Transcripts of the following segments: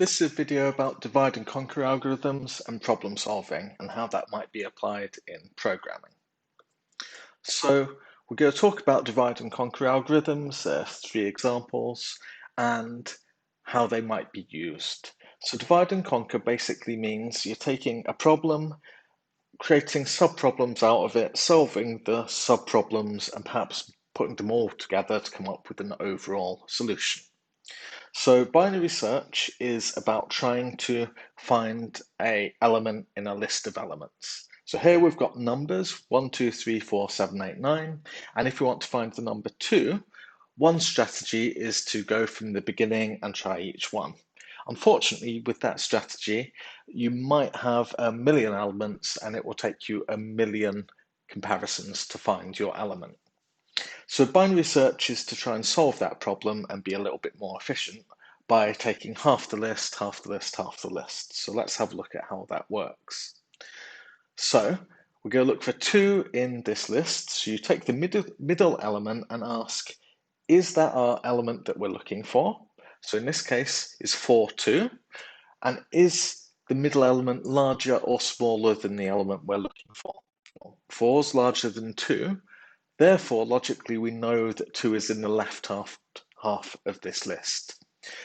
This is a video about divide and conquer algorithms and problem solving and how that might be applied in programming. So we're going to talk about divide and conquer algorithms, 3 examples, and how they might be used. So divide and conquer basically means you're taking a problem, creating sub-problems out of it, solving the sub-problems, and perhaps putting them all together to come up with an overall solution. So binary search is about trying to find an element in a list of elements. So here we've got numbers 1, 2, 3, 4, 7, 8, 9. And if we want to find the number 2, one strategy is to go from the beginning and try each one. Unfortunately, with that strategy, you might have a million elements and it will take you a million comparisons to find your element. So binary search is to try and solve that problem and be a little bit more efficient by taking half the list, half the list, half the list. So let's have a look at how that works. So we're going to look for 2 in this list. So you take the middle element and ask, is that our element that we're looking for? So in this case is 4, 2. And is the middle element larger or smaller than the element we're looking for? 4 is larger than 2. Therefore, logically, we know that 2 is in the left half of this list.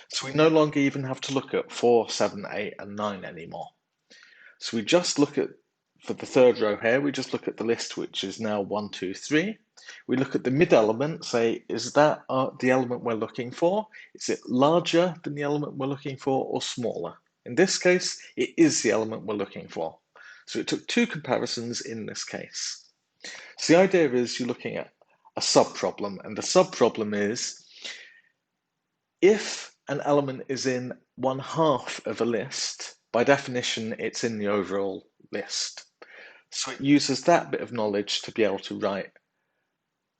So we no longer even have to look at 4, 7, 8, and 9 anymore. So we just look at, for the third row here, we just look at the list, which is now 1, 2, 3. We look at the mid element, say, is that the element we're looking for? Is it larger than the element we're looking for or smaller? In this case, it is the element we're looking for. So it took 2 comparisons in this case. So the idea is you're looking at a subproblem, and the subproblem is if an element is in one half of a list, by definition, it's in the overall list. So it uses that bit of knowledge to be able to write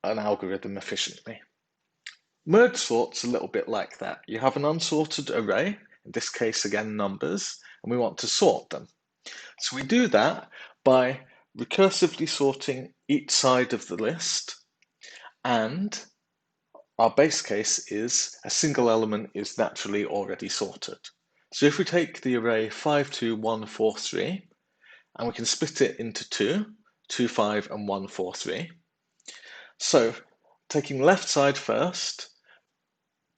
an algorithm efficiently. Merge sort's a little bit like that. You have an unsorted array, in this case, again, numbers, and we want to sort them. So we do that by recursively sorting each side of the list, and our base case is a single element is naturally already sorted. So if we take the array 5, 2, 1, 4, 3, and we can split it into 2, 2, 5, and 1, 4, 3. So taking the left side first,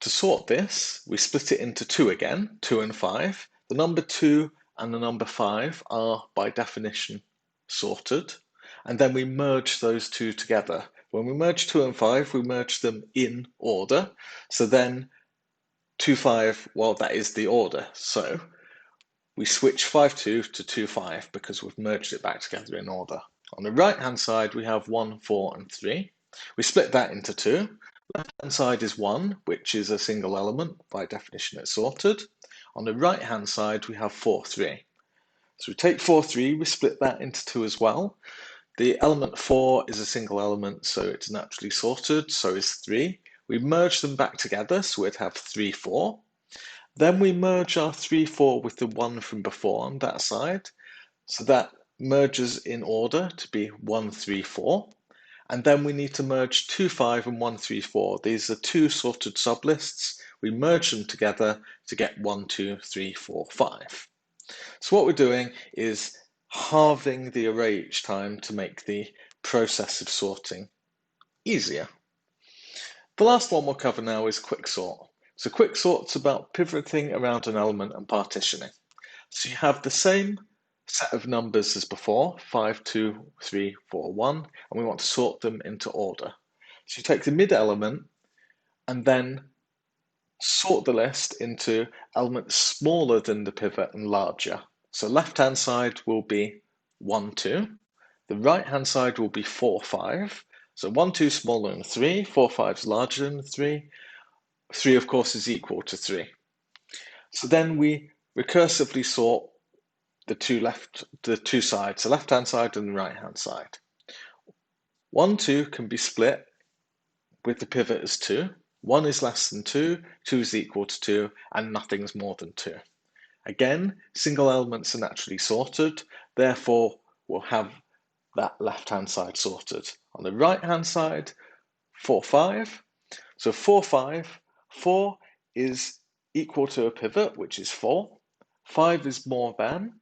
to sort this, we split it into 2 again, 2 and 5. The number 2 and the number 5 are, by definition, sorted. And then we merge those 2 together. When we merge 2 and 5, we merge them in order. So then 2, 5, well, that is the order. So we switch 5, 2 to 2, 5 because we've merged it back together in order. On the right-hand side, we have 1, 4, and 3. We split that into 2. Left-hand side is 1, which is a single element. By definition, it's sorted. On the right-hand side, we have 4, 3. So we take 4, 3, we split that into 2 as well. The element 4 is a single element, so it's naturally sorted, so is 3. We merge them back together, so we'd have 3, 4. Then we merge our 3, 4 with the 1 from before on that side, so that merges in order to be 1, 3, 4. And then we need to merge 2, 5 and 1, 3, 4. These are 2 sorted sublists. We merge them together to get 1, 2, 3, 4, 5. So what we're doing is halving the array each time to make the process of sorting easier. The last one we'll cover now is quicksort. So quicksort's about pivoting around an element and partitioning. So you have the same set of numbers as before, 5, 2, 3, 4, 1, and we want to sort them into order. So you take the mid element and then sort the list into elements smaller than the pivot and larger. So left-hand side will be 1, 2. The right-hand side will be 4, 5. So 1, 2 smaller than 3, 4, 5 is larger than 3. 3, of course, is equal to 3. So then we recursively sort the two sides, the left-hand side and the right-hand side. 1, 2 can be split with the pivot as 2. 1 is less than 2, 2 is equal to 2, and nothing's more than 2. Again, single elements are naturally sorted, therefore we'll have that left-hand side sorted. On the right-hand side, 4, 5. So 4, 5, 4 is equal to a pivot, which is 4. 5 is more than.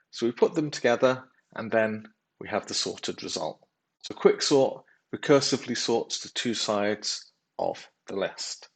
So we put them together and then we have the sorted result. So quicksort recursively sorts the two sides of the list.